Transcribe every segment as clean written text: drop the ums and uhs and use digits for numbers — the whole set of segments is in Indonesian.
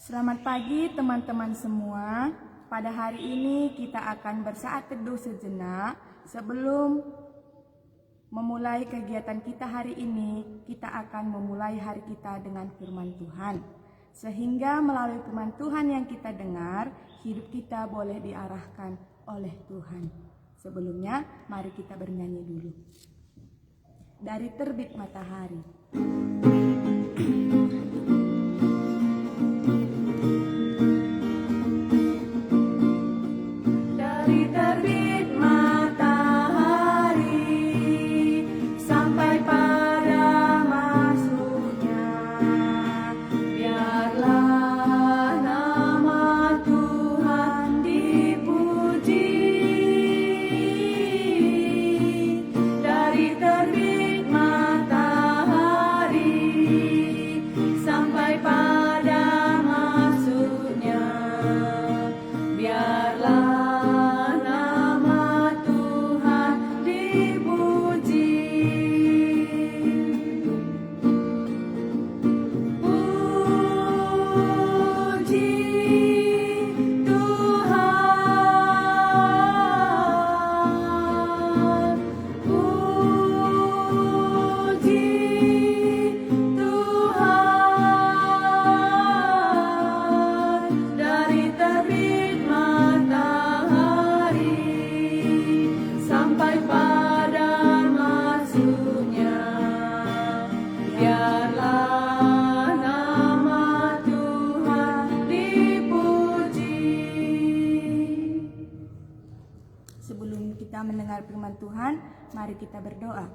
Selamat pagi teman-teman semua. Pada hari ini kita akan bersaat teduh sejenak. Sebelum memulai kegiatan kita hari ini, kita akan memulai hari kita dengan firman Tuhan. Sehingga melalui firman Tuhan yang kita dengar, hidup kita boleh diarahkan oleh Tuhan. Sebelumnya, mari kita bernyanyi dulu. Dari terbit matahari. Mendengar firman Tuhan, mari kita berdoa.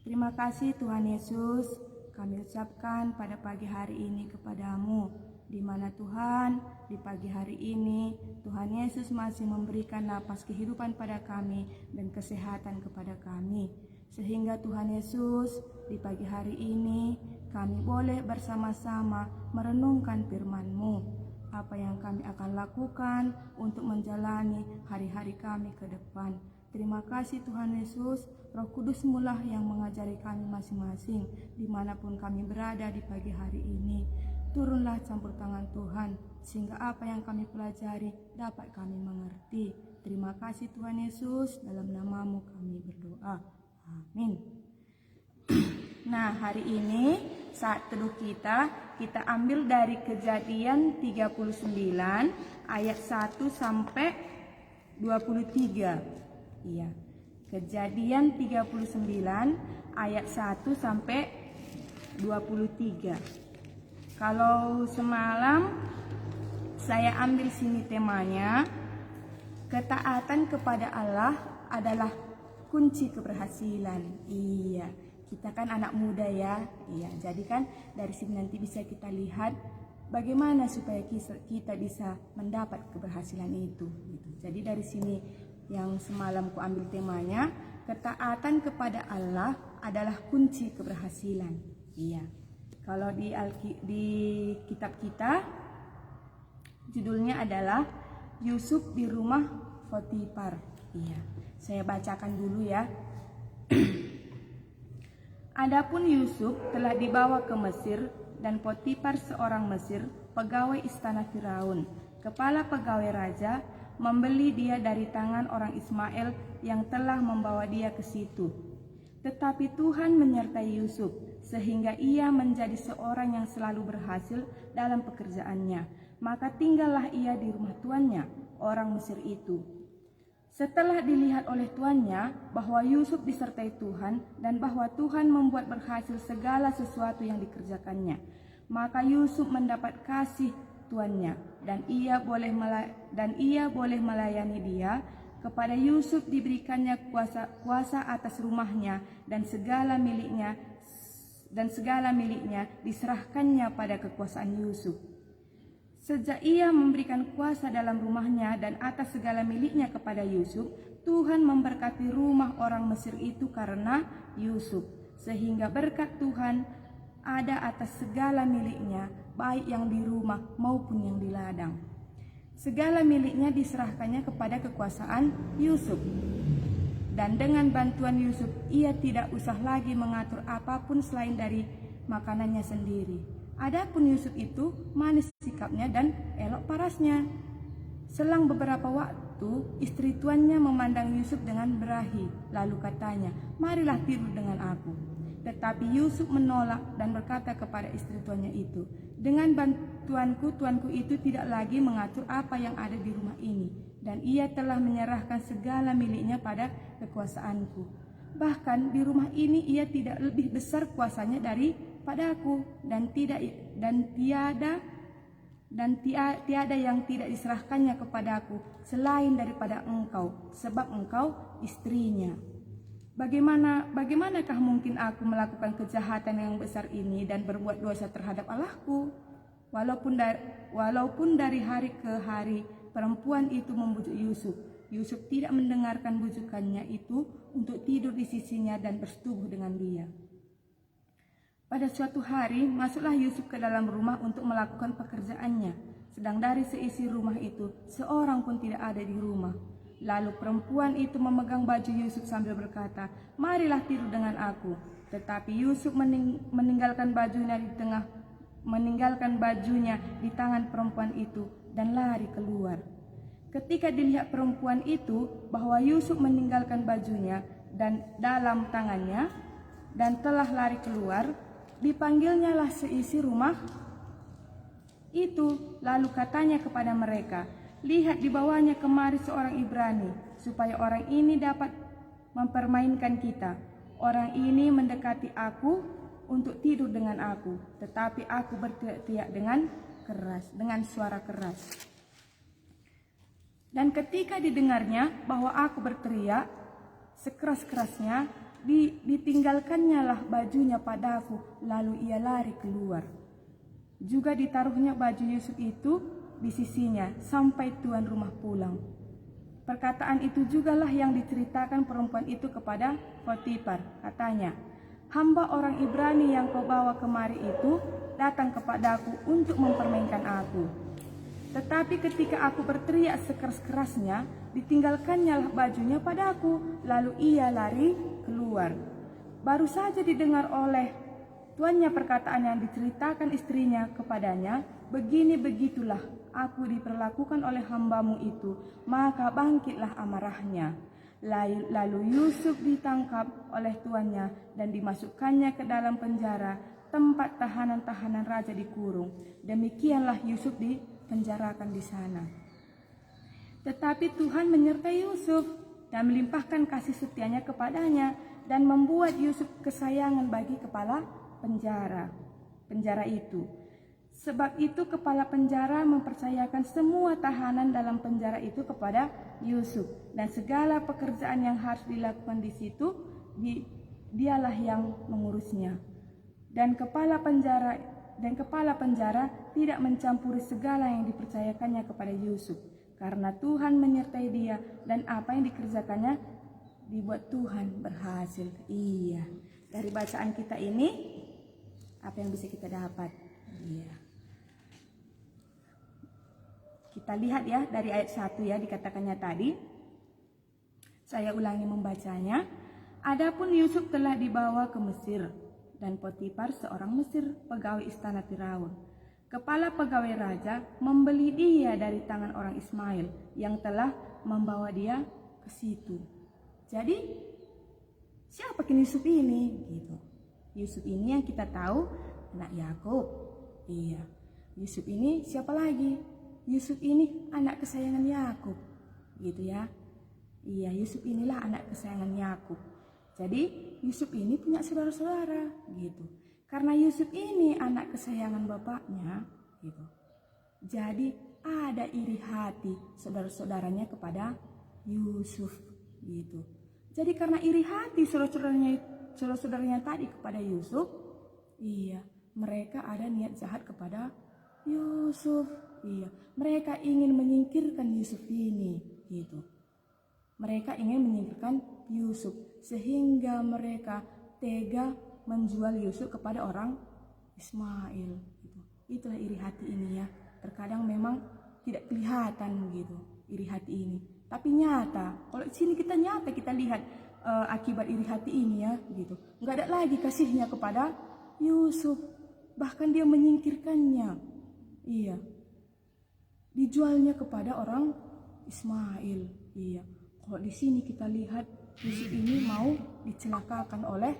Terima kasih Tuhan Yesus, kami ucapkan pada pagi hari ini kepadamu, di mana Tuhan, di pagi hari ini, Tuhan Yesus masih memberikan napas kehidupan pada kami dan kesehatan kepada kami. Sehingga Tuhan Yesus, di pagi hari ini, kami boleh bersama-sama merenungkan firman-Mu. Apa yang kami akan lakukan untuk menjalani hari-hari kami ke depan. Terima kasih Tuhan Yesus, Roh Kudus mulah yang mengajari kami masing-masing dimanapun kami berada di pagi hari ini. Turunlah campur tangan Tuhan, sehingga apa yang kami pelajari dapat kami mengerti. Terima kasih Tuhan Yesus, dalam nama-Mu kami berdoa. Amin. Nah, hari ini saat teduh kita ambil dari Kejadian 39 ayat 1 sampai 23. Iya. Kejadian 39 ayat 1 sampai 23. Kalau semalam saya ambil sini temanya, ketaatan kepada Allah adalah kunci keberhasilan. Iya. Kita kan anak muda ya, iya. Jadi kan dari sini nanti bisa kita lihat bagaimana supaya kita bisa mendapat keberhasilan itu. Gitu. Jadi dari sini yang semalam ku ambil temanya, ketaatan kepada Allah adalah kunci keberhasilan. Iya. Kalau di kitab kita, judulnya adalah Yusuf di rumah Potifar. Iya. Saya bacakan dulu ya. Adapun Yusuf telah dibawa ke Mesir, dan Potifar seorang Mesir, pegawai istana Firaun, kepala pegawai raja, membeli dia dari tangan orang Ismail yang telah membawa dia ke situ. Tetapi Tuhan menyertai Yusuf, sehingga ia menjadi seorang yang selalu berhasil dalam pekerjaannya. Maka tinggallah ia di rumah tuannya, orang Mesir itu. Setelah dilihat oleh tuannya bahwa Yusuf disertai Tuhan dan bahwa Tuhan membuat berhasil segala sesuatu yang dikerjakannya, maka Yusuf mendapat kasih tuannya dan ia boleh melayani dia. Kepada Yusuf diberikannya kuasa atas rumahnya dan segala miliknya diserahkannya pada kekuasaan Yusuf. Sejak ia memberikan kuasa dalam rumahnya dan atas segala miliknya kepada Yusuf, Tuhan memberkati rumah orang Mesir itu karena Yusuf, sehingga berkat Tuhan ada atas segala miliknya, baik yang di rumah maupun yang di ladang. Segala miliknya diserahkannya kepada kekuasaan Yusuf. Dan dengan bantuan Yusuf, ia tidak usah lagi mengatur apapun selain dari makanannya sendiri. Adapun Yusuf itu manis sikapnya dan elok parasnya. Selang beberapa waktu, istri tuannya memandang Yusuf dengan berahi, lalu katanya, "Marilah tidur dengan aku." Tetapi Yusuf menolak dan berkata kepada istri tuannya itu, "Dengan bantuanku, tuanku itu tidak lagi mengatur apa yang ada di rumah ini, dan ia telah menyerahkan segala miliknya pada kekuasaanku. Bahkan di rumah ini ia tidak lebih besar kuasanya daripadaku, dan tiada yang tidak diserahkannya kepadaku selain daripada engkau, sebab engkau istrinya. Bagaimanakah mungkin aku melakukan kejahatan yang besar ini dan berbuat dosa terhadap Allahku?" Walaupun dari hari ke hari perempuan itu membujuk Yusuf, Yusuf tidak mendengarkan bujukannya itu untuk tidur di sisinya dan bersetubuh dengan dia. Pada suatu hari, masuklah Yusuf ke dalam rumah untuk melakukan pekerjaannya. Sedang dari seisi rumah itu, seorang pun tidak ada di rumah. Lalu perempuan itu memegang baju Yusuf sambil berkata, "Marilah tidur dengan aku." Tetapi Yusuf meninggalkan bajunya di tangan perempuan itu dan lari keluar. Ketika dilihat perempuan itu bahwa Yusuf meninggalkan bajunya dan dalam tangannya dan telah lari keluar, dipanggilnyalah seisi rumah itu, lalu katanya kepada mereka, "Lihat, dibawanya kemari seorang Ibrani, supaya orang ini dapat mempermainkan kita. Orang ini mendekati aku untuk tidur dengan aku, tetapi aku berteriak dengan suara keras. Dan ketika didengarnya bahwa aku berteriak sekeras-kerasnya, ditinggalkannya lah bajunya padaku, lalu ia lari keluar. Juga ditaruhnya baju Yusuf itu di sisinya sampai tuan rumah pulang. Perkataan itu jugalah yang diceritakan perempuan itu kepada Potifar. Katanya, "Hamba orang Ibrani yang kau bawa kemari itu datang kepadaku untuk mempermainkan aku. Tetapi ketika aku berteriak sekeras-kerasnya, ditinggalkannya lah bajunya padaku, lalu ia lari keluar." Baru saja didengar oleh tuannya perkataan yang diceritakan istrinya kepadanya, "Begini-begitulah aku diperlakukan oleh hambamu itu," maka bangkitlah amarahnya. Lalu Yusuf ditangkap oleh tuannya dan dimasukkannya ke dalam penjara, tempat tahanan-tahanan raja dikurung. Demikianlah Yusuf dipenjarakan di sana. Tetapi Tuhan menyertai Yusuf dan melimpahkan kasih setianya kepadanya dan membuat Yusuf kesayangan bagi kepala penjara itu. Sebab itu kepala penjara mempercayakan semua tahanan dalam penjara itu kepada Yusuf, dan segala pekerjaan yang harus dilakukan di situ dialah yang mengurusnya. Dan kepala penjara tidak mencampuri segala yang dipercayakannya kepada Yusuf, karena Tuhan menyertai dia, dan apa yang dikerjakannya dibuat Tuhan berhasil. Iya, dari bacaan kita ini apa yang bisa kita dapat? Iya, kita lihat ya dari ayat 1 ya, dikatakannya tadi. Saya ulangi membacanya. Adapun Yusuf telah dibawa ke Mesir, dan Potifar seorang Mesir, pegawai istana Firaun, kepala pegawai raja, membeli dia dari tangan orang Ismail yang telah membawa dia ke situ. Jadi siapa Yusuf ini? Gitu. Yusuf ini yang kita tahu anak Yakub. Iya. Yusuf ini siapa lagi? Yusuf ini anak kesayangan Yakub. Gitu ya. Iya, Yusuf inilah anak kesayangan Yakub. Jadi Yusuf ini punya saudara-saudara gitu. Karena Yusuf ini anak kesayangan bapaknya gitu. Jadi ada iri hati saudara-saudaranya kepada Yusuf gitu. Jadi karena iri hati saudara-saudaranya tadi kepada Yusuf, iya, mereka ada niat jahat kepada Yusuf. Iya, mereka ingin menyingkirkan Yusuf ini gitu. Mereka ingin menyingkirkan Yusuf sehingga mereka tega menjual Yusuf kepada orang Ismail gitu. Itulah iri hati ini ya. Terkadang memang tidak kelihatan gitu iri hati ini, tapi nyata. Kalau di sini kita nyata kita lihat akibat iri hati ini ya gitu. Nggak ada lagi kasihnya kepada Yusuf. bahkan dia menyingkirkannya. Iya. Dijualnya kepada orang Ismail. Iya. Kalau di sini kita lihat Yusuf ini mau dicelakakan oleh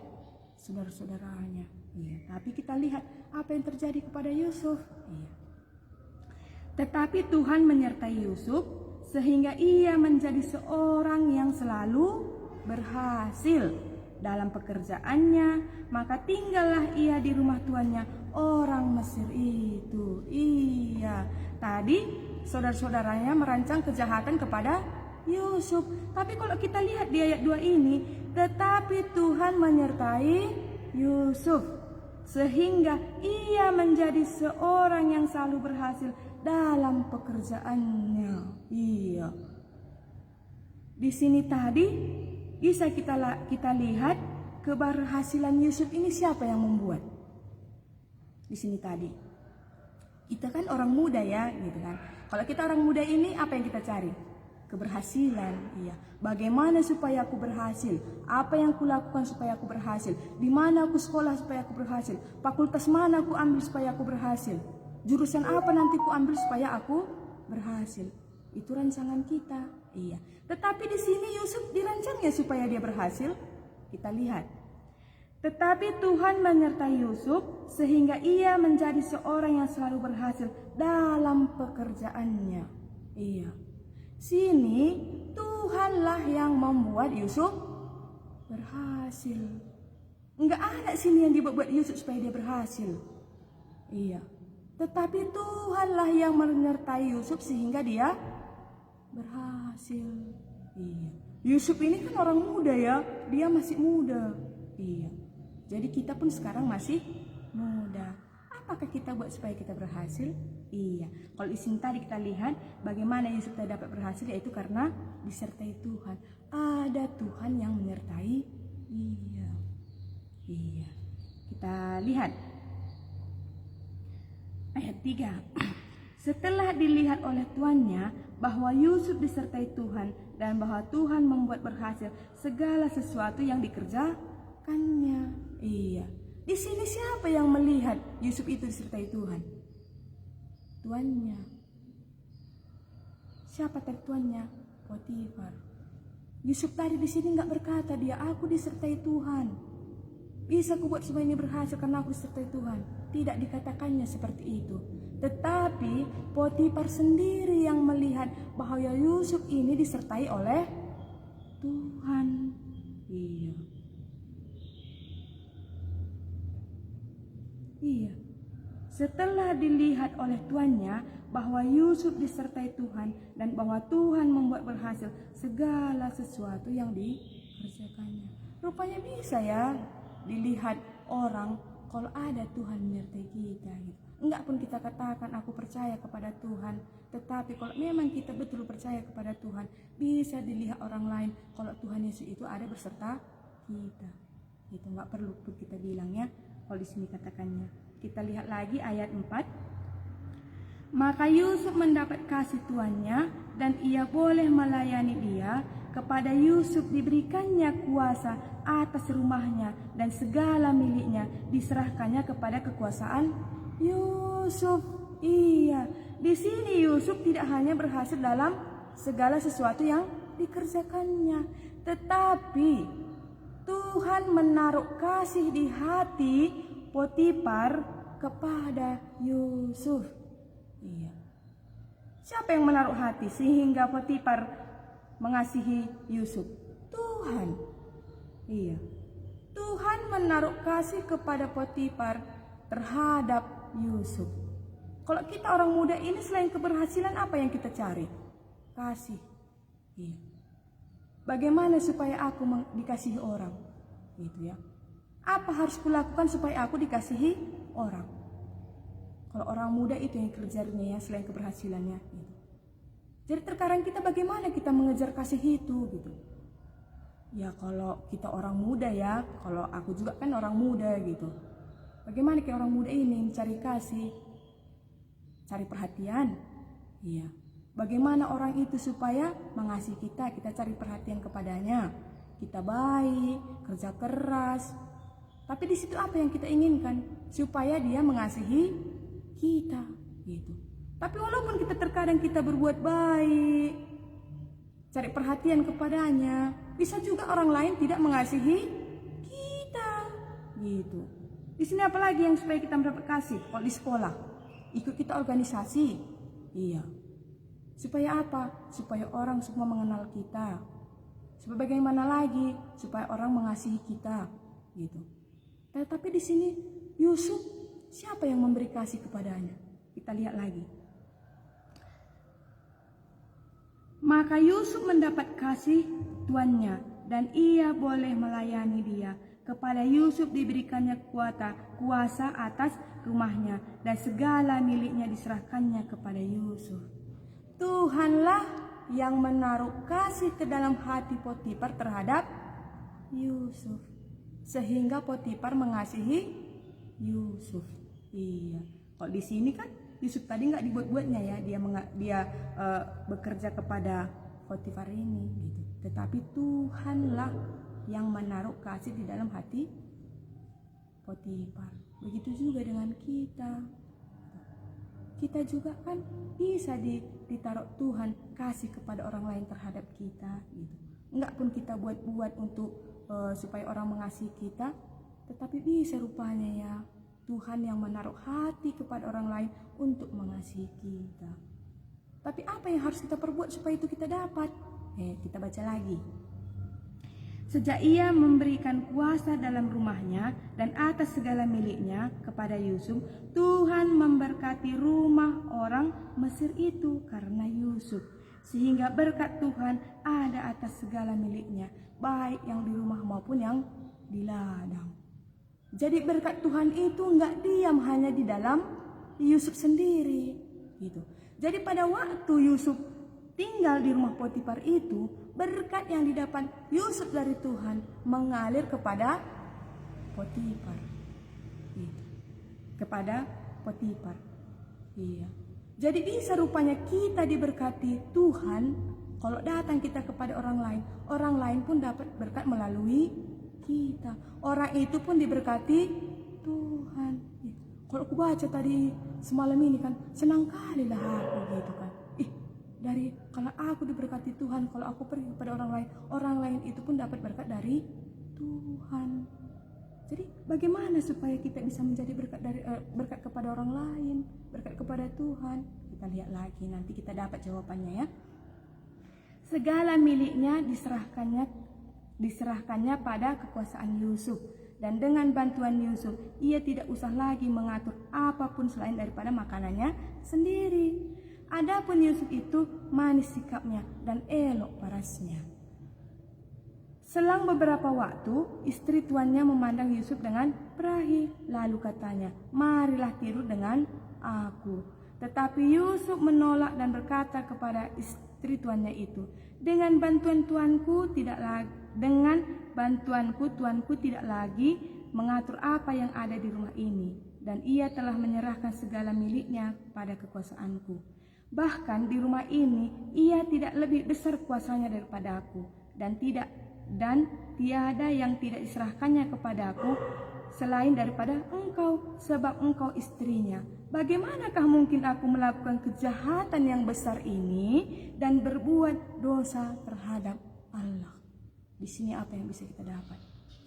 saudara-saudaranya. Iya. Tapi kita lihat apa yang terjadi kepada Yusuf. Iya. Tetapi Tuhan menyertai Yusuf sehingga ia menjadi seorang yang selalu berhasil dalam pekerjaannya, maka tinggallah ia di rumah tuannya, orang Mesir itu. Iya, tadi saudara-saudaranya merancang kejahatan kepada Yusuf. Tapi kalau kita lihat di ayat 2 ini, tetapi Tuhan menyertai Yusuf sehingga ia menjadi seorang yang selalu berhasil dalam pekerjaannya. Iya. Di sini tadi bisa kita lihat keberhasilan Yusuf ini siapa yang membuat. Di sini tadi kita kan orang muda ya, gitu kan. Kalau kita orang muda ini apa yang kita cari? Keberhasilan. Iya. Bagaimana supaya aku berhasil? Apa yang kulakukan supaya aku berhasil? Di mana aku sekolah supaya aku berhasil? Fakultas mana aku ambil supaya aku berhasil? Jurusan apa nanti ku ambil supaya aku berhasil? Itu rancangan kita. Iya. Tetapi di sini Yusuf dirancangnya supaya dia berhasil. Kita lihat. Tetapi Tuhan menyertai Yusuf sehingga ia menjadi seorang yang selalu berhasil dalam pekerjaannya. Iya. Sini Tuhanlah yang membuat Yusuf berhasil. Enggak ada sini yang dibuat Yusuf supaya dia berhasil. Iya. Tetapi Tuhanlah yang menyertai Yusuf sehingga dia berhasil. Iya. Yusuf ini kan orang muda ya, dia masih muda. Iya. Jadi kita pun sekarang masih muda. Apakah kita buat supaya kita berhasil? Iya. Kalau di sini tadi kita lihat bagaimana Yusuf dapat berhasil, yaitu karena disertai Tuhan. Ada Tuhan yang menyertai. Iya. Iya. Kita lihat ayat 3. Setelah dilihat oleh tuannya bahwa Yusuf disertai Tuhan dan bahwa Tuhan membuat berhasil segala sesuatu yang dikerjakannya. Iya. Di sini siapa yang melihat Yusuf itu disertai Tuhan? Tuannya. Siapa tadi tuannya? Potifar. Yusuf tadi di sini nggak berkata dia aku disertai Tuhan. Bisa ku buat semua ini berhasil karena aku disertai Tuhan. Tidak dikatakannya seperti itu. Tetapi Potifar sendiri yang melihat bahwa Yusuf ini disertai oleh Tuhan. Iya. Iya. Setelah dilihat oleh tuannya bahwa Yusuf disertai Tuhan dan bahwa Tuhan membuat berhasil segala sesuatu yang dikerjakannya. Rupanya bisa ya dilihat orang kalau ada Tuhan menyertai kita gitu. Enggak pun kita katakan aku percaya kepada Tuhan, tetapi kalau memang kita betul percaya kepada Tuhan, bisa dilihat orang lain kalau Tuhan Yesus itu ada beserta kita. Itu enggak perlu kita bilang ya. Kalau di sini katakannya. Kita lihat lagi ayat 4. Maka Yusuf mendapat kasih tuannya dan ia boleh melayani dia. Kepada Yusuf diberikannya kuasa atas rumahnya dan segala miliknya diserahkannya kepada kekuasaan Yusuf. Iya, di sini Yusuf tidak hanya berhasil dalam segala sesuatu yang dikerjakannya, tetapi Tuhan menaruh kasih di hati Potifar kepada Yusuf. Iya. Siapa yang menaruh hati sehingga Potifar mengasihi Yusuf? Tuhan. Iya. Tuhan menaruh kasih kepada Potifar terhadap Yusuf. Kalau kita orang muda ini selain keberhasilan apa yang kita cari? Kasih. Iya. Bagaimana supaya aku dikasihi orang? Gitu ya. Apa harus kulakukan supaya aku dikasihi orang? Kalau orang muda itu yang kerjanya ya selain keberhasilannya. Gitu. Jadi terkadang kita bagaimana kita mengejar kasih itu gitu. Ya kalau kita orang muda ya, kalau aku juga kan orang muda gitu. Bagaimana kayak orang muda ini mencari kasih, cari perhatian. Iya. Bagaimana orang itu supaya mengasihi kita cari perhatian kepadanya. Kita baik, kerja keras, Tapi di situ apa yang kita inginkan? Supaya dia mengasihi kita, gitu. Tapi walaupun kita terkadang kita berbuat baik, cari perhatian kepadanya, bisa juga orang lain tidak mengasihi kita, gitu. Di sini apalagi yang supaya kita mendapat kasih? Kalau di sekolah, ikut kita organisasi, iya. Supaya apa? Supaya orang semua mengenal kita. Supaya bagaimana lagi? Supaya orang mengasihi kita, gitu. Tetapi di sini Yusuf, siapa yang memberi kasih kepadanya? Kita lihat lagi. Maka Yusuf mendapat kasih tuannya dan ia boleh melayani dia. Kepada Yusuf diberikannya kuasa atas rumahnya dan segala miliknya diserahkannya kepada Yusuf. Tuhanlah yang menaruh kasih ke dalam hati Potifar terhadap Yusuf, sehingga Potifar mengasihi Yusuf. Iya. Kalau di sini kan Yusuf tadi nggak dibuat-buatnya ya, dia bekerja kepada Potifar ini, gitu. Tetapi Tuhanlah yang menaruh kasih di dalam hati Potifar. Begitu juga dengan kita. Kita juga kan bisa ditaruh Tuhan kasih kepada orang lain terhadap kita, gitu. Enggak pun kita buat-buat untuk supaya orang mengasihi kita, tetapi bisa rupanya ya Tuhan yang menaruh hati kepada orang lain untuk mengasihi kita. Tapi apa yang harus kita perbuat supaya itu kita dapat? Kita baca lagi. Sejak ia memberikan kuasa dalam rumahnya dan atas segala miliknya kepada Yusuf, Tuhan memberkati rumah orang Mesir itu karena Yusuf. Sehingga berkat Tuhan ada atas segala miliknya, baik yang di rumah maupun yang di ladang. Jadi berkat Tuhan itu enggak diam hanya di dalam Yusuf sendiri, gitu. Jadi pada waktu Yusuf tinggal di rumah Potifar itu, berkat yang didapat Yusuf dari Tuhan mengalir kepada Potifar, gitu. Kepada Potifar, iya. Jadi bisa rupanya kita diberkati Tuhan kalau datang kita kepada orang lain pun dapat berkat melalui kita. Orang itu pun diberkati Tuhan. Kalau aku baca tadi semalam ini kan senang kali lah aku, gitu kan. Dari kalau aku diberkati Tuhan, kalau aku pergi kepada orang lain itu pun dapat berkat dari Tuhan. Jadi bagaimana supaya kita bisa menjadi berkat kepada orang lain, berkat kepada Tuhan? Kita lihat lagi, nanti kita dapat jawabannya ya. Segala miliknya diserahkannya pada kekuasaan Yusuf, dan dengan bantuan Yusuf ia tidak usah lagi mengatur apapun selain daripada makanannya sendiri. Adapun Yusuf itu manis sikapnya dan elok parasnya. Selang beberapa waktu, istri tuannya memandang Yusuf dengan perahi, lalu katanya, "Marilah tidur dengan aku." Tetapi Yusuf menolak dan berkata kepada istri tuannya itu, dengan bantuanku tuanku tidak lagi mengatur apa yang ada di rumah ini, dan ia telah menyerahkan segala miliknya pada kekuasaanku. Bahkan di rumah ini ia tidak lebih besar kuasanya daripada aku, dan tiada yang tidak diserahkannya kepadaku selain daripada engkau, sebab engkau istrinya. Bagaimanakah mungkin aku melakukan kejahatan yang besar ini dan berbuat dosa terhadap Allah? Di sini apa yang bisa kita dapat?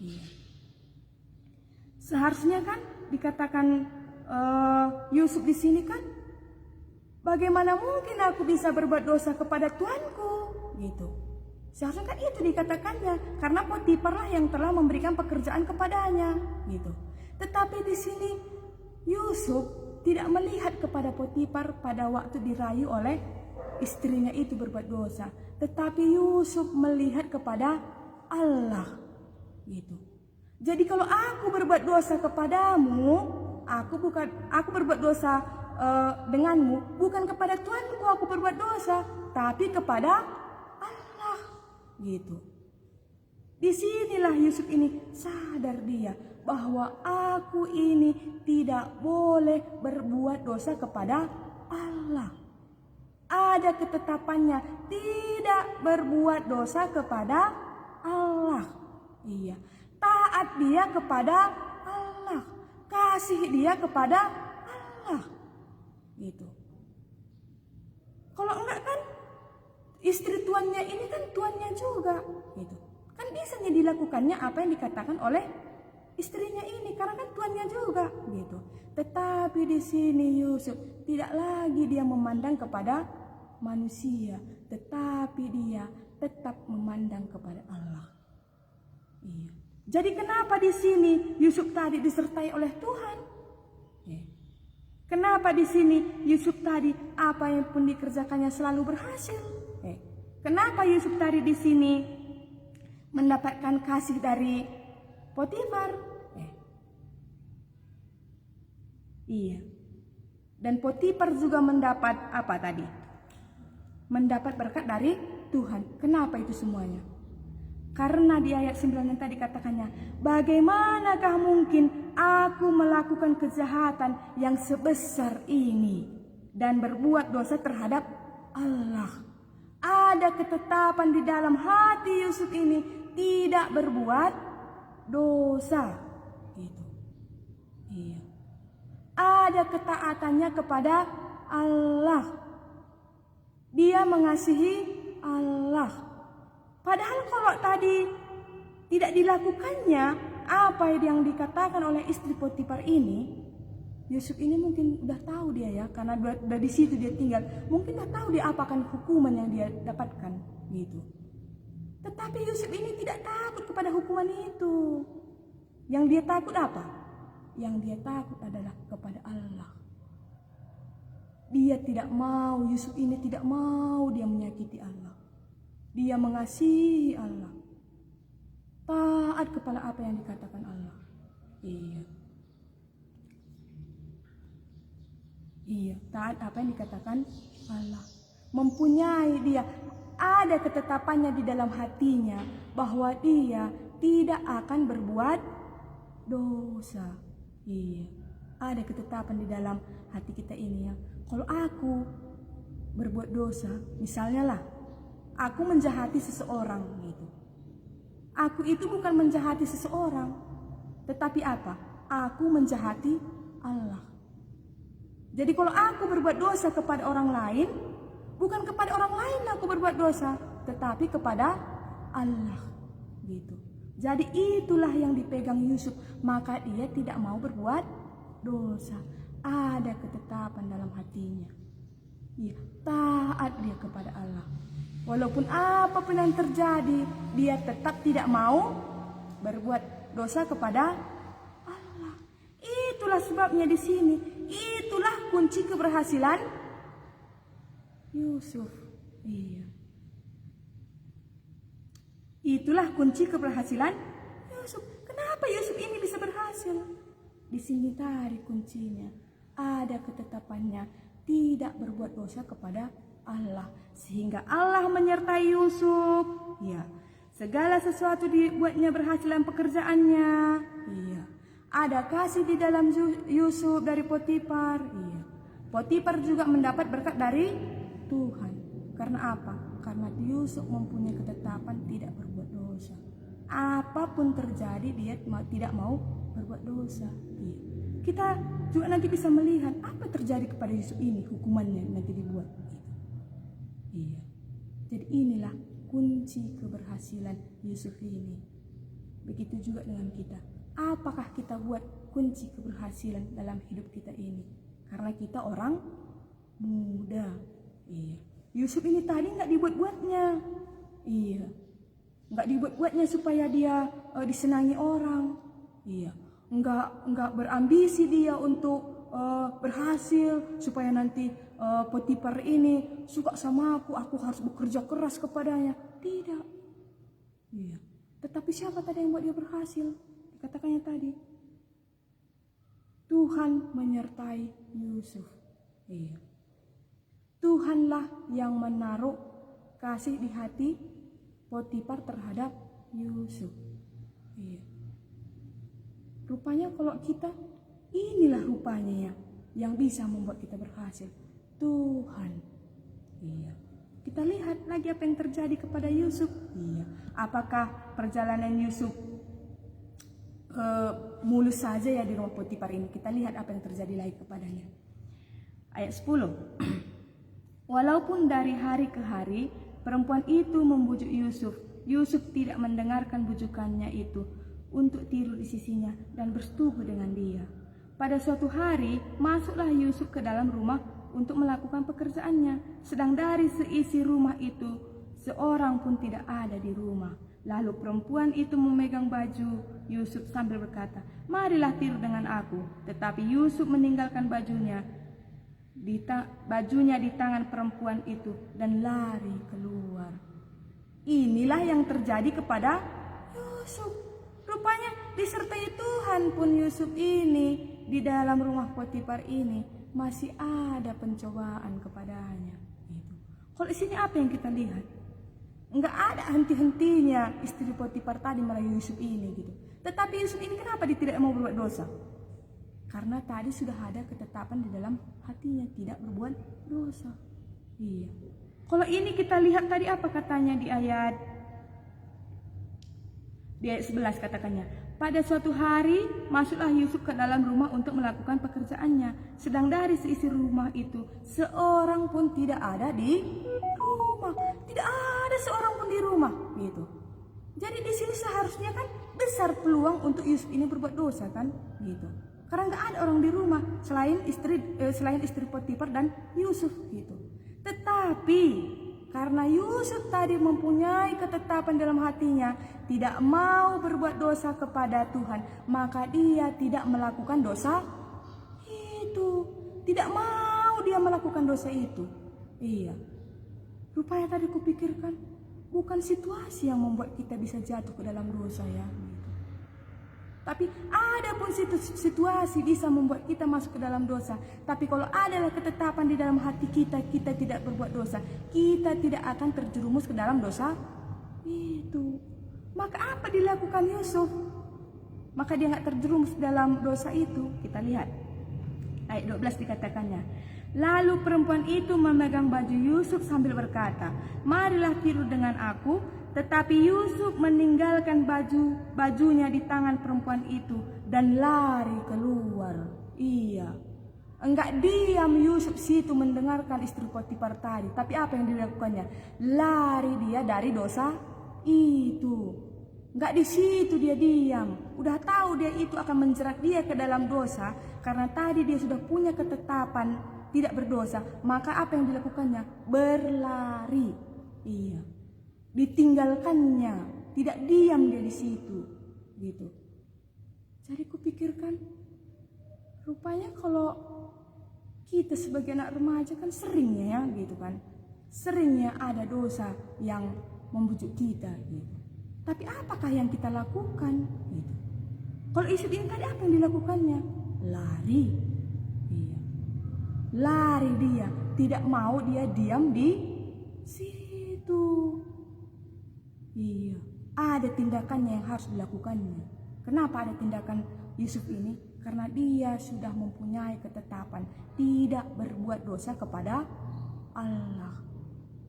Iya. Seharusnya kan dikatakan Yusuf di sini kan, bagaimana mungkin aku bisa berbuat dosa kepada tuanku, gitu. Seharusnya kan itu dikatakannya, karena Potifar lah yang telah memberikan pekerjaan kepadanya, gitu. Tetapi di sini Yusuf tidak melihat kepada Potifar pada waktu dirayu oleh istrinya itu berbuat dosa, tetapi Yusuf melihat kepada Allah, gitu. Jadi kalau aku berbuat dosa kepadamu, aku berbuat dosa denganmu, bukan kepada tuanku aku berbuat dosa, tapi kepada Allah, gitu. Disinilah Yusuf ini sadar dia bahwa aku ini tidak boleh berbuat dosa kepada Allah. Ada ketetapannya, tidak berbuat dosa kepada Allah. Iya, taat dia kepada kasih dia kepada Allah. Gitu. Kalau enggak kan istri tuannya ini kan tuannya juga. Gitu. Kan bisa dilakukannya apa yang dikatakan oleh istrinya ini karena kan tuannya juga. Gitu. Tetapi di sini Yusuf tidak lagi dia memandang kepada manusia, tetapi dia tetap memandang kepada Allah. Iya. Jadi kenapa di sini Yusuf tadi disertai oleh Tuhan? Kenapa di sini Yusuf tadi apa yang pun dikerjakannya selalu berhasil? Kenapa Yusuf tadi di sini mendapatkan kasih dari Potifar? Iya. Dan Potifar juga mendapat apa tadi? Mendapat berkat dari Tuhan. Kenapa itu semuanya? Karena di ayat 9 yang tadi katakannya, bagaimanakah mungkin aku melakukan kejahatan yang sebesar ini dan berbuat dosa terhadap Allah. Ada ketetapan di dalam hati Yusuf ini tidak berbuat dosa. Gitu. Iya. Ada ketaatannya kepada Allah. Dia mengasihi Allah. Padahal kalau tadi tidak dilakukannya apa yang dikatakan oleh istri Potifar ini, Yusuf ini mungkin udah tahu dia ya, karena udah di situ dia tinggal, mungkin udah tahu dia apakan hukuman yang dia dapatkan gitu. Tetapi Yusuf ini tidak takut kepada hukuman itu. Yang dia takut apa? Yang dia takut adalah kepada Allah. Dia tidak mau, Yusuf ini tidak mau dia menyakiti Allah. Dia mengasihi Allah. Taat kepada apa yang dikatakan Allah. Iya. Iya, taat apa yang dikatakan Allah. Mempunyai dia, ada ketetapannya di dalam hatinya bahwa dia tidak akan berbuat dosa. Iya, ada ketetapan di dalam hati kita ini ya. Kalau aku berbuat dosa, misalnya lah, aku menjahati seseorang gitu. Aku itu bukan menjahati seseorang, tetapi apa? Aku menjahati Allah. Jadi kalau aku berbuat dosa kepada orang lain, bukan kepada orang lain aku berbuat dosa, tetapi kepada Allah. Gitu. Jadi itulah yang dipegang Yusuf, maka dia tidak mau berbuat dosa. Ada ketetapan dalam hatinya. Ya, taat dia kepada Allah. Walaupun apapun yang terjadi, dia tetap tidak mau berbuat dosa kepada Allah. Itulah sebabnya di sini. Itulah kunci keberhasilan Yusuf. Iya. Itulah kunci keberhasilan Yusuf. Kenapa Yusuf ini bisa berhasil? Di sini tadi kuncinya. Ada ketetapannya, tidak berbuat dosa kepada Allah, sehingga Allah menyertai Yusuf. Ya, segala sesuatu dibuatnya berhasil dalam pekerjaannya. Iya, ada kasih di dalam Yusuf dari Potifar. Iya, Potifar juga mendapat berkat dari Tuhan. Karena apa? Karena Yusuf mempunyai ketetapan tidak berbuat dosa. Apapun terjadi dia tidak mau berbuat dosa. Iya. Kita juga nanti bisa melihat apa terjadi kepada Yusuf ini, hukumannya nanti dibuat. Iya. Jadi inilah kunci keberhasilan Yusuf ini. Begitu juga dengan kita. Apakah kita buat kunci keberhasilan dalam hidup kita ini? Karena kita orang muda. Iya. Yusuf ini tadi nggak dibuat-buatnya. Iya. Nggak dibuat-buatnya supaya dia disenangi orang. Iya. Nggak berambisi dia untuk berhasil supaya nanti Potifar ini suka sama aku harus bekerja keras kepadanya. Tidak. Iya. Tetapi siapa tadi yang buat dia berhasil? Dikatakannya tadi, Tuhan menyertai Yusuf. Iya. Tuhanlah yang menaruh kasih di hati Potifar terhadap Yusuf. Iya. Rupanya kalau kita, inilah rupanya yang bisa membuat kita berhasil. Tuhan. Iya. Kita lihat lagi apa yang terjadi kepada Yusuf. Iya. Apakah perjalanan Yusuf mulus saja ya di rumah Potifar ini. Kita lihat apa yang terjadi lagi kepadanya. Ayat 10. Walaupun dari hari ke hari perempuan itu membujuk Yusuf, Yusuf tidak mendengarkan bujukannya itu untuk tidur di sisinya dan bersetubuh dengan dia. Pada suatu hari masuklah Yusuf ke dalam rumah untuk melakukan pekerjaannya, sedang dari seisi rumah itu seorang pun tidak ada di rumah. Lalu perempuan itu memegang baju Yusuf sambil berkata, "Marilah tidur dengan aku." Tetapi Yusuf meninggalkan bajunya di tangan perempuan itu dan lari keluar. Inilah yang terjadi kepada Yusuf. Rupanya disertai Tuhan pun Yusuf ini di dalam rumah Potifar ini masih ada pencobaan kepadanya. Kalau di sini apa yang kita lihat? Enggak ada henti-hentinya istri Potifar tadi merayu Yusuf ini gitu. Tetapi Yusuf ini kenapa dia tidak mau berbuat dosa? Karena tadi sudah ada ketetapan di dalam hatinya tidak berbuat dosa. Iya. Kalau ini kita lihat tadi apa katanya di ayat 11 katakannya. Pada suatu hari masuklah Yusuf ke dalam rumah untuk melakukan pekerjaannya. Sedang dari seisi rumah itu seorang pun tidak ada di rumah. Tidak ada seorang pun di rumah gitu. Jadi di sini seharusnya kan besar peluang untuk Yusuf ini berbuat dosa kan gitu. Karena nggak ada orang di rumah selain istri Potifar dan Yusuf gitu. Tetapi karena Yusuf tadi mempunyai ketetapan dalam hatinya tidak mau berbuat dosa kepada Tuhan, maka dia tidak melakukan dosa itu. Tidak mau dia melakukan dosa itu. Iya. Rupanya tadi kupikirkan bukan situasi yang membuat kita bisa jatuh ke dalam dosa ya. Tapi ada pun situasi bisa membuat kita masuk ke dalam dosa. Tapi kalau adalah ketetapan di dalam hati kita, kita tidak berbuat dosa, kita tidak akan terjerumus ke dalam dosa itu. Maka apa dilakukan Yusuf? Maka dia nggak terjerumus dalam dosa itu. Kita lihat ayat 12 dikatakannya. Lalu perempuan itu memegang baju Yusuf sambil berkata, "Marilah tidur dengan aku." Tetapi Yusuf meninggalkan bajunya di tangan perempuan itu dan lari keluar. Iya. Enggak diam Yusuf situ mendengarkan istri Potifar tadi. Tapi apa yang dilakukannya? Lari dia dari dosa itu. Enggak di situ dia diam. Udah tahu dia itu akan menjerat dia ke dalam dosa. Karena tadi dia sudah punya ketetapan tidak berdosa. Maka apa yang dilakukannya? Berlari. Iya. Ditinggalkannya, tidak diam dia di situ, gitu. Jadi kupikirkan, rupanya kalau kita sebagai anak remaja kan seringnya ya, gitu kan, seringnya ada dosa yang membujuk kita, gitu. Tapi apakah yang kita lakukan, gitu? Kalau Yusuf ini tadi apa yang dilakukannya? Lari, iya, lari dia, tidak mau dia diam di situ. Iya, ada tindakannya yang harus dilakukannya. Kenapa ada tindakan Yusuf ini? Karena dia sudah mempunyai ketetapan tidak berbuat dosa kepada Allah.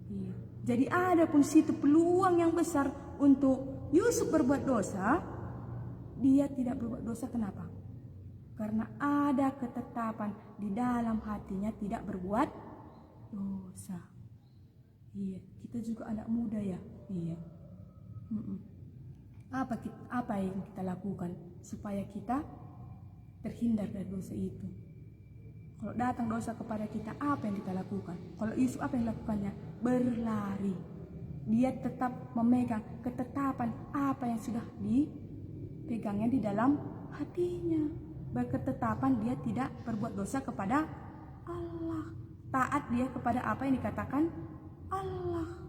Iya. Jadi ada pun situ peluang yang besar untuk Yusuf berbuat dosa, dia tidak berbuat dosa. Kenapa? Karena ada ketetapan di dalam hatinya tidak berbuat dosa. Iya, kita juga anak muda ya. Iya. Apa yang kita lakukan supaya kita terhindar dari dosa itu? Kalau datang dosa kepada kita, apa yang kita lakukan? Kalau Yusuf apa yang dilakukannya? Berlari. Dia tetap memegang ketetapan apa yang sudah dipegangnya di dalam hatinya. Berketetapan dia tidak berbuat dosa kepada Allah. Taat dia kepada apa yang dikatakan Allah.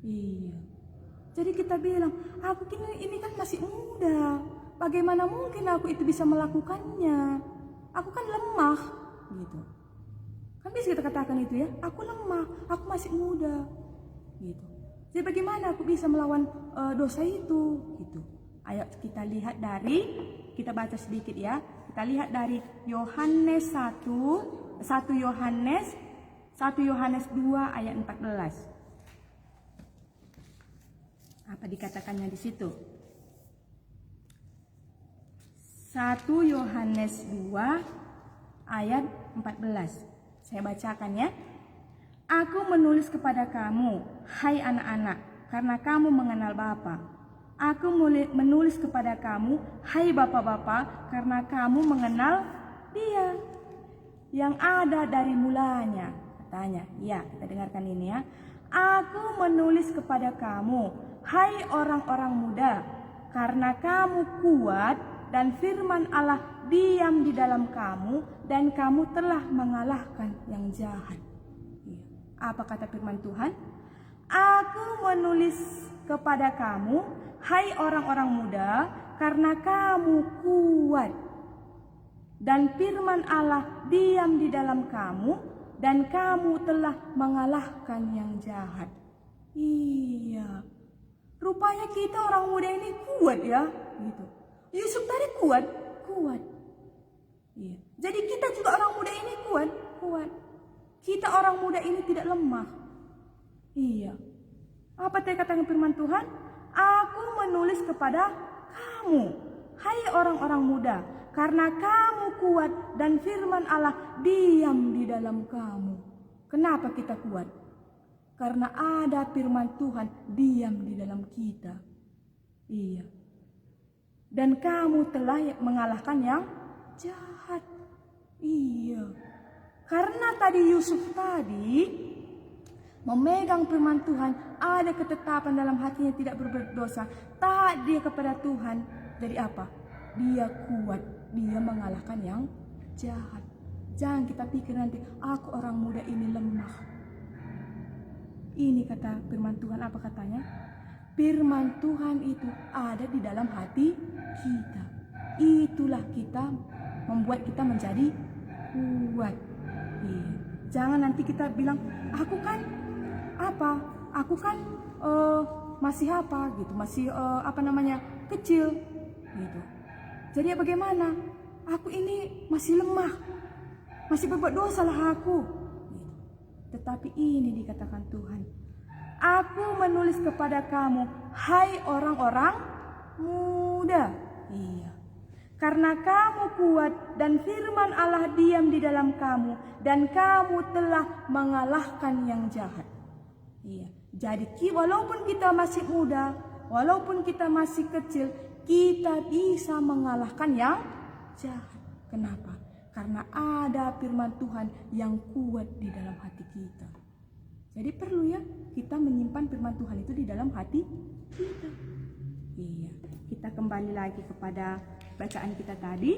Iya. Jadi kita bilang, aku ini kan masih muda. Bagaimana mungkin aku itu bisa melakukannya? Aku kan lemah, gitu. Kan bisa kita katakan itu ya, aku lemah, aku masih muda, gitu. Jadi bagaimana aku bisa melawan dosa itu, gitu. Ayo kita lihat kita baca sedikit ya. Kita lihat dari Yohanes 1 Yohanes 2 ayat 14. Apa dikatakannya di situ? 1 Yohanes 2 ayat 14. Saya bacakan ya. Aku menulis kepada kamu, hai anak-anak, karena kamu mengenal Bapa. Aku menulis kepada kamu, hai bapak-bapak, karena kamu mengenal Dia yang ada dari mulanya. Katanya, ya, kita dengarkan ini ya. Aku menulis kepada kamu, hai orang-orang muda, karena kamu kuat dan firman Allah diam di dalam kamu, dan kamu telah mengalahkan yang jahat. Apa kata firman Tuhan? Aku menulis kepada kamu, hai orang-orang muda, karena kamu kuat dan firman Allah diam di dalam kamu, dan kamu telah mengalahkan yang jahat. Iya, rupanya kita orang muda ini kuat ya, gitu. Yusuf tadi kuat. Iya. Jadi kita juga orang muda ini kuat. Kita orang muda ini tidak lemah. Iya. Apa tadi kata firman Tuhan? Aku menulis kepada kamu, hai orang-orang muda, karena kamu kuat dan firman Allah diam di dalam kamu. Kenapa kita kuat? Karena ada firman Tuhan diam di dalam kita. Iya. Dan kamu telah mengalahkan yang jahat. Iya. Karena tadi Yusuf tadi memegang firman Tuhan, ada ketetapan dalam hatinya, tidak berbuat dosa, taat dia kepada Tuhan. Jadi apa? Dia kuat, dia mengalahkan yang jahat. Jangan kita pikir nanti, aku orang muda ini lemah. Ini kata firman Tuhan, apa katanya? Firman Tuhan itu ada di dalam hati kita. Itulah kita membuat kita menjadi kuat. Jangan nanti kita bilang, aku kan apa? Aku kan masih apa gitu, masih kecil gitu. Jadi bagaimana? Aku ini masih lemah, masih berbuat dosa lah aku. Gitu. Tetapi ini dikatakan Tuhan, aku menulis kepada kamu, hai orang-orang muda. Iya. Karena kamu kuat dan firman Allah diam di dalam kamu, dan kamu telah mengalahkan yang jahat. Iya. Jadi walaupun kita masih muda, walaupun kita masih kecil, kita bisa mengalahkan yang jahat. Kenapa? Karena ada firman Tuhan yang kuat di dalam hati kita. Jadi perlu ya kita menyimpan firman Tuhan itu di dalam hati kita. Iya. Kita kembali lagi kepada bacaan kita tadi.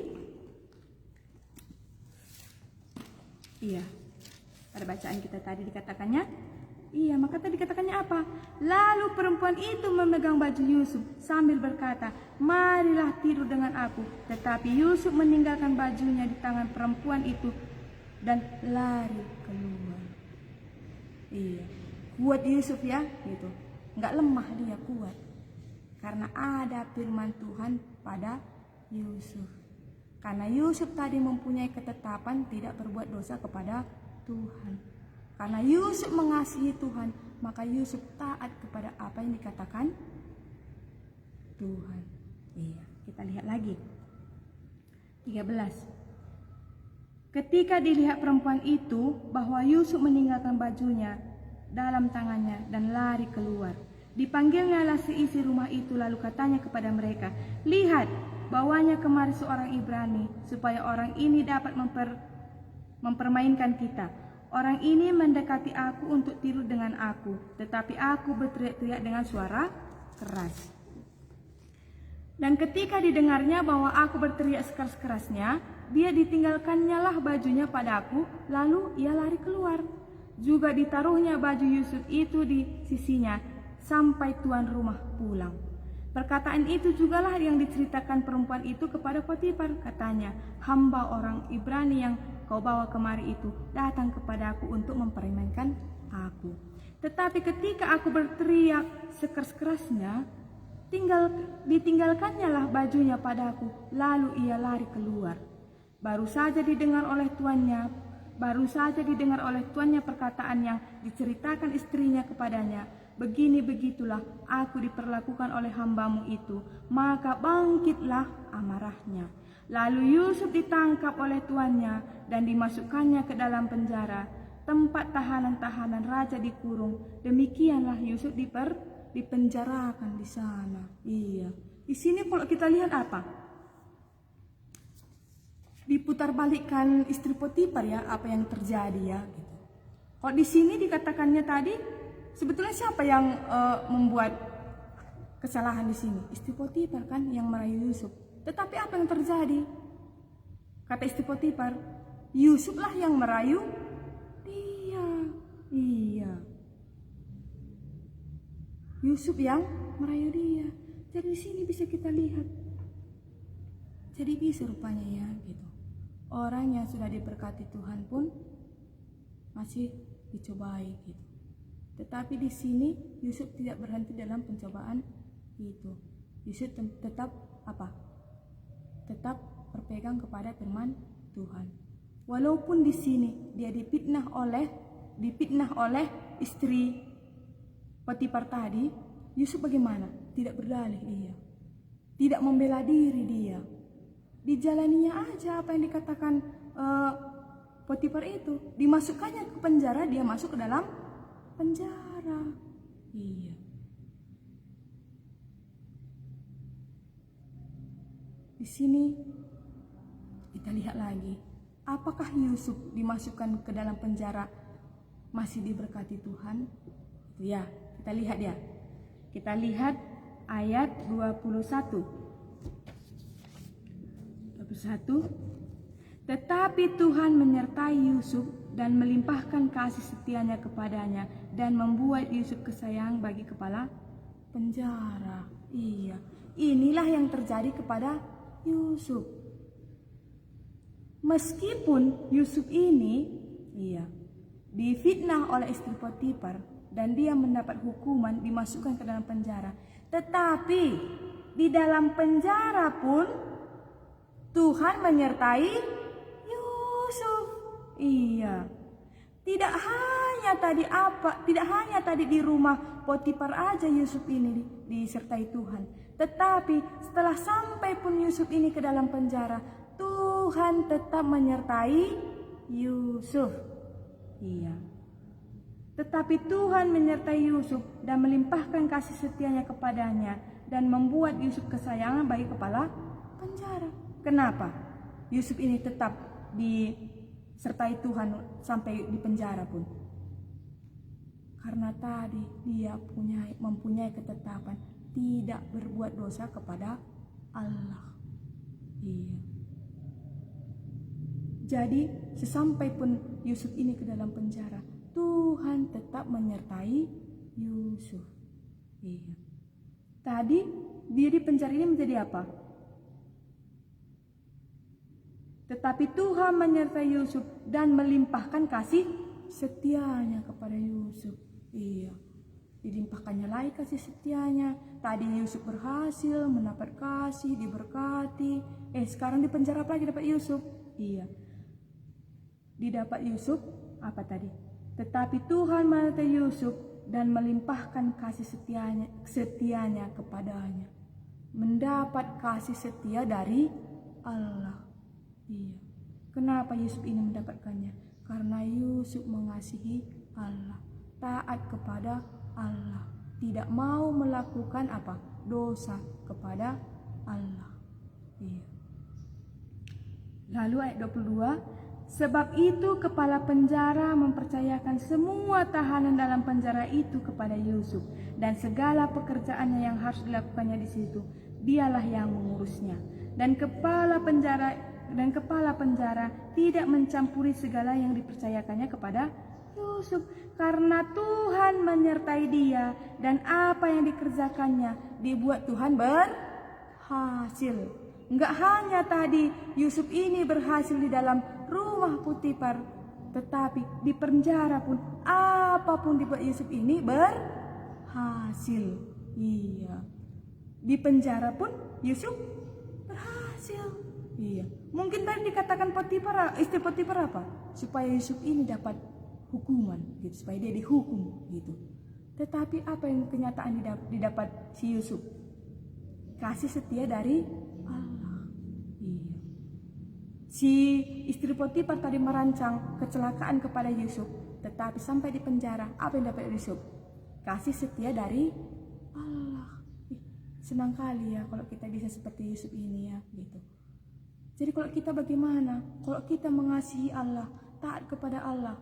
Iya. Pada bacaan kita tadi dikatakannya, iya, maka tadi dikatakannya apa? Lalu perempuan itu memegang baju Yusuf sambil berkata, marilah tidur dengan aku. Tetapi Yusuf meninggalkan bajunya di tangan perempuan itu dan lari keluar. Iya, kuat Yusuf ya, gitu. Enggak lemah, dia kuat. Karena ada firman Tuhan pada Yusuf. Karena Yusuf tadi mempunyai ketetapan tidak berbuat dosa kepada Tuhan. Karena Yusuf mengasihi Tuhan, maka Yusuf taat kepada apa yang dikatakan Tuhan. Iya, kita lihat lagi. 13. Ketika dilihat perempuan itu bahwa Yusuf meninggalkan bajunya dalam tangannya dan lari keluar, dipanggilnyalah seisi rumah itu, lalu katanya kepada mereka, lihat, bawanya kemari seorang Ibrani, supaya orang ini dapat mempermainkan kita. Orang ini mendekati aku untuk tidur dengan aku, tetapi aku berteriak-teriak dengan suara keras. Dan ketika didengarnya bahwa aku berteriak sekeras-kerasnya, dia ditinggalkannya lah bajunya padaku, lalu ia lari keluar. Juga ditaruhnya baju Yusuf itu di sisinya, sampai tuan rumah pulang. Perkataan itu jugalah yang diceritakan perempuan itu kepada Potifar. Katanya, hamba orang Ibrani yang kau bawa kemari itu datang kepadaku untuk mempermainkan aku. Tetapi ketika aku berteriak sekeras-kerasnya, ditinggalkannya lah bajunya padaku, lalu ia lari keluar. Baru saja didengar oleh tuannya perkataan yang diceritakan istrinya kepadanya. Begini-begitulah aku diperlakukan oleh hambamu itu. Maka bangkitlah amarahnya. Lalu Yusuf ditangkap oleh tuannya dan dimasukkannya ke dalam penjara, tempat tahanan-tahanan raja dikurung. Demikianlah Yusuf dipenjarakan di sana. Iya. Di sini kalau kita lihat apa? Diputarbalikkan istri Potifar ya, apa yang terjadi ya gitu. Kalau di sini dikatakannya tadi, sebetulnya siapa yang membuat kesalahan di sini? Istri Potifar kan yang merayu Yusuf. Tetapi apa yang terjadi? Kata istri Potifar, Yusuflah yang merayu dia. Iya. Yusuf yang merayu dia. Jadi di sini bisa kita lihat. Jadi bisa rupanya ya gitu. Orang yang sudah diberkati Tuhan pun masih dicobai gitu. Tetapi di sini Yusuf tidak berhenti dalam pencobaan itu. Yusuf tetap apa? Tetap berpegang kepada firman Tuhan. Walaupun di sini dia dipitnah oleh istri Potifar tadi, Yusuf bagaimana? Tidak berdalih dia. Tidak membela diri dia. Dijalaninya aja apa yang dikatakan Potifar itu. Dimasukkannya ke penjara, dia masuk ke dalam penjara. Iya. Di sini kita lihat lagi, apakah Yusuf dimasukkan ke dalam penjara masih diberkati Tuhan? Itu ya, kita lihat ya. Kita lihat ayat 21. Tetapi Tuhan menyertai Yusuf dan melimpahkan kasih setianya kepadanya dan membuat Yusuf kesayang bagi kepala penjara. Iya, inilah yang terjadi kepada Yusuf. Meskipun Yusuf ini difitnah oleh istri Potifar dan dia mendapat hukuman dimasukkan ke dalam penjara, tetapi di dalam penjara pun Tuhan menyertai Yusuf. Iya. Tidak hanya tadi di rumah Potifar aja Yusuf ini disertai Tuhan. Tetapi setelah sampai pun Yusuf ini ke dalam penjara, Tuhan tetap menyertai Yusuf. Iya. Tetapi Tuhan menyertai Yusuf dan melimpahkan kasih setianya kepadanya dan membuat Yusuf kesayangan bagi kepala penjara. Kenapa Yusuf ini tetap disertai Tuhan sampai di penjara pun? Karena tadi dia mempunyai ketetapan tidak berbuat dosa kepada Allah. Iya. Jadi sesampai pun Yusuf ini ke dalam penjara, Tuhan tetap menyertai Yusuf. Iya. Tadi dia di penjara ini menjadi apa? Tetapi Tuhan menyertai Yusuf dan melimpahkan kasih setianya kepada Yusuf. Iya. Dilimpahkannya lagi kasih setianya. Tadi Yusuf berhasil mendapat kasih, diberkati. Sekarang di penjara lagi dapat Yusuf. Iya. Didapat Yusuf apa tadi? Tetapi Tuhan menyertai Yusuf dan melimpahkan kasih setianya kepadanya. Mendapat kasih setia dari Allah. Iya. Kenapa Yusuf ini mendapatkannya? Karena Yusuf mengasihi Allah, taat kepada Allah, tidak mau melakukan apa? Dosa kepada Allah. Iya. Lalu ayat 22, sebab itu kepala penjara mempercayakan semua tahanan dalam penjara itu kepada Yusuf dan segala pekerjaannya yang harus dilakukannya di situ, dialah yang mengurusnya. Dan kepala penjara tidak mencampuri segala yang dipercayakannya kepada Yusuf, karena Tuhan menyertai dia dan apa yang dikerjakannya dibuat Tuhan berhasil. Enggak hanya tadi Yusuf ini berhasil di dalam rumah Potifar, tetapi di penjara pun apapun dibuat Yusuf ini berhasil. Iya. Di penjara pun Yusuf berhasil. Iya. Mungkin tadi dikatakan istri Potifar apa? Supaya Yusuf ini dapat hukuman, gitu, supaya dia dihukum gitu. Tetapi apa yang kenyataan didapat si Yusuf? Kasih setia dari Allah. Iya. Si istri Potifar tadi merancang kecelakaan kepada Yusuf, tetapi sampai di penjara, apa yang dapat Yusuf? Kasih setia dari Allah. Senang kali ya kalau kita bisa seperti Yusuf ini ya, gitu. Jadi kalau kita bagaimana? Kalau kita mengasihi Allah, taat kepada Allah,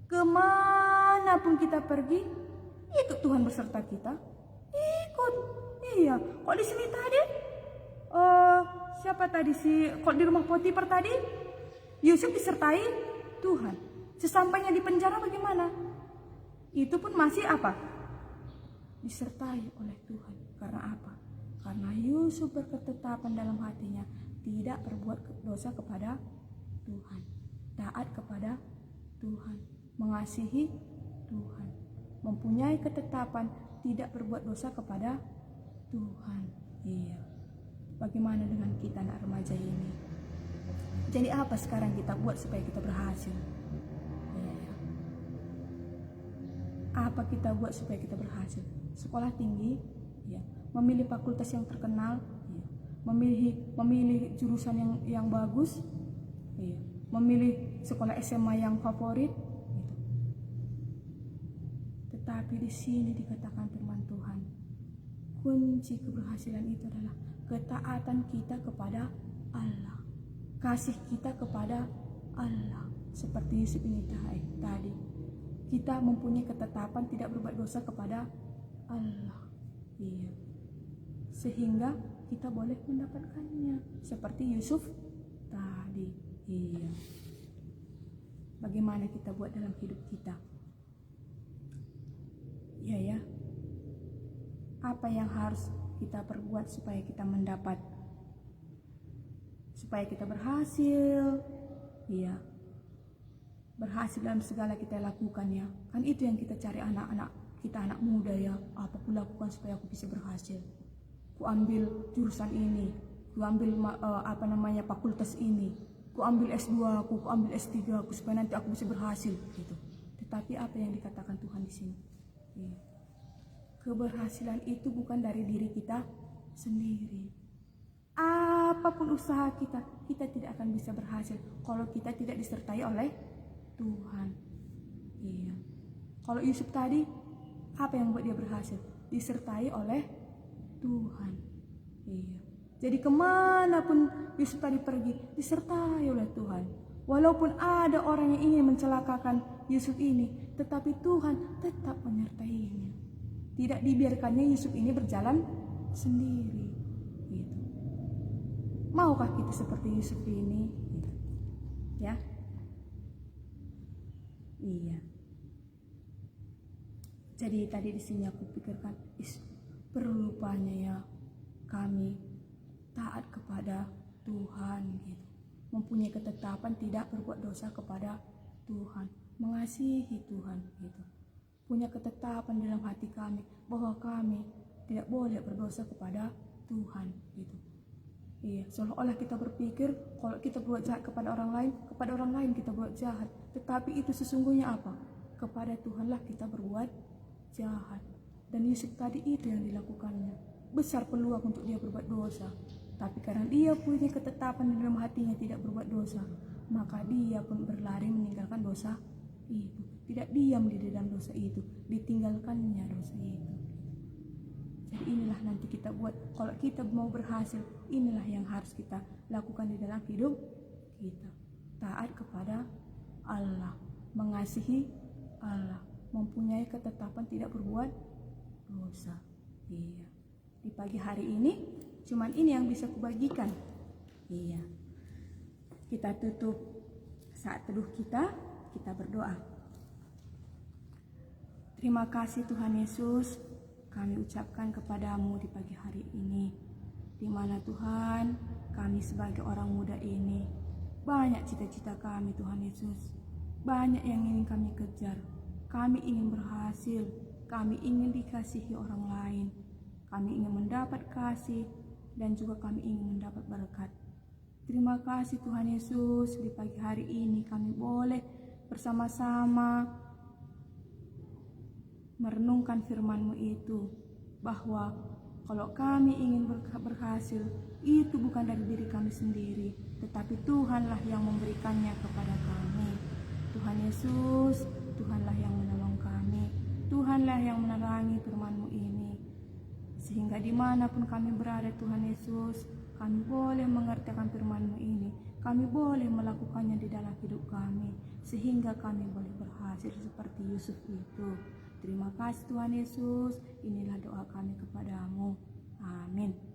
kemanapun kita pergi, ikut Tuhan beserta kita. Ikut. Iya. Kalau di sini tadi, siapa tadi kalau di rumah Potifar tadi, Yusuf disertai Tuhan. Sesampainya di penjara bagaimana? Itu pun masih apa? Disertai oleh Tuhan. Karena apa? Karena Yusuf berketetapan dalam hatinya, tidak berbuat dosa kepada Tuhan, taat kepada Tuhan, mengasihi Tuhan, mempunyai ketetapan tidak berbuat dosa kepada Tuhan. Iya. Bagaimana dengan kita anak remaja ini? Jadi apa sekarang kita buat supaya kita berhasil? Iya. Apa kita buat supaya kita berhasil? Sekolah tinggi, ya. Memilih fakultas yang terkenal, ya. Memilih jurusan yang bagus, iya. Memilih sekolah SMA yang favorit, gitu. Tetapi di sini dikatakan firman Tuhan, kunci keberhasilan itu adalah ketaatan kita kepada Allah, kasih kita kepada Allah. Seperti Yusuf ini tadi, kita mempunyai ketetapan tidak berbuat dosa kepada Allah, iya. Sehingga kita boleh mendapatkannya seperti Yusuf tadi, iya. Bagaimana kita buat dalam hidup kita? Ya. Apa yang harus kita perbuat supaya kita mendapat, supaya kita berhasil, iya. Berhasil dalam segala kita lakukan ya. Kan itu yang kita cari anak-anak kita, anak muda ya. Apa aku lakukan supaya aku bisa berhasil? Ku ambil jurusan ini, ku ambil fakultas ini, ku ambil S2 aku, ku ambil S3 aku supaya nanti aku bisa berhasil gitu. Tetapi apa yang dikatakan Tuhan di sini? Ya. Keberhasilan itu bukan dari diri kita sendiri. Apapun usaha kita tidak akan bisa berhasil kalau kita tidak disertai oleh Tuhan. Iya. Kalau Yusuf tadi, apa yang membuat dia berhasil? Disertai oleh Tuhan. Iya. Jadi kemanapun Yusuf tadi pergi, disertai oleh Tuhan. Walaupun ada orang yang ingin mencelakakan Yusuf ini, tetapi Tuhan tetap menyertainya. Tidak dibiarkannya Yusuf ini berjalan sendiri. Gitu. Maukah kita seperti Yusuf ini? Gitu. Ya. Iya. Jadi tadi di sini aku pikirkan, perlu rupanya ya kami taat kepada Tuhan gitu. Mempunyai ketetapan tidak berbuat dosa kepada Tuhan, mengasihi Tuhan gitu. Punya ketetapan dalam hati kami bahwa kami tidak boleh berdosa kepada Tuhan gitu. Iya, seolah-olah kita berpikir kalau kita berbuat jahat kepada orang lain kita berbuat jahat. Tetapi itu sesungguhnya apa? Kepada Tuhanlah kita berbuat jahat. Dan Yusuf tadi itu yang dilakukannya. Besar peluang untuk dia berbuat dosa. Tapi karena dia punya ketetapan di dalam hatinya tidak berbuat dosa, maka dia pun berlari meninggalkan dosa itu. Tidak diam di dalam dosa itu, ditinggalkannya dosa itu. Jadi inilah nanti kita buat, kalau kita mau berhasil, inilah yang harus kita lakukan di dalam hidup kita. Taat kepada Allah, mengasihi Allah, mempunyai ketetapan tidak berbuat dosa. Iya. Di pagi hari ini, cuman ini yang bisa kubagikan. Iya. Kita tutup saat teduh kita berdoa. Terima kasih Tuhan Yesus, kami ucapkan kepadamu di pagi hari ini, di mana Tuhan, kami sebagai orang muda ini, banyak cita-cita kami Tuhan Yesus, banyak yang ingin kami kejar. Kami ingin berhasil, kami ingin dikasihi orang lain, kami ingin mendapat kasih, dan juga kami ingin mendapat berkat. Terima kasih Tuhan Yesus, di pagi hari ini kami boleh bersama-sama merenungkan firman-Mu itu, bahwa kalau kami ingin berhasil, itu bukan dari diri kami sendiri, tetapi Tuhanlah yang memberikannya kepada kami. Tuhan Yesus, Tuhanlah yang menolong kami, Tuhanlah yang menerangi firman-Mu ini. Sehingga dimanapun kami berada Tuhan Yesus, kami boleh mengerti akan firman-Mu ini. Kami boleh melakukannya di dalam hidup kami, sehingga kami boleh berhasil seperti Yusuf itu. Terima kasih Tuhan Yesus, inilah doa kami kepadamu. Amin.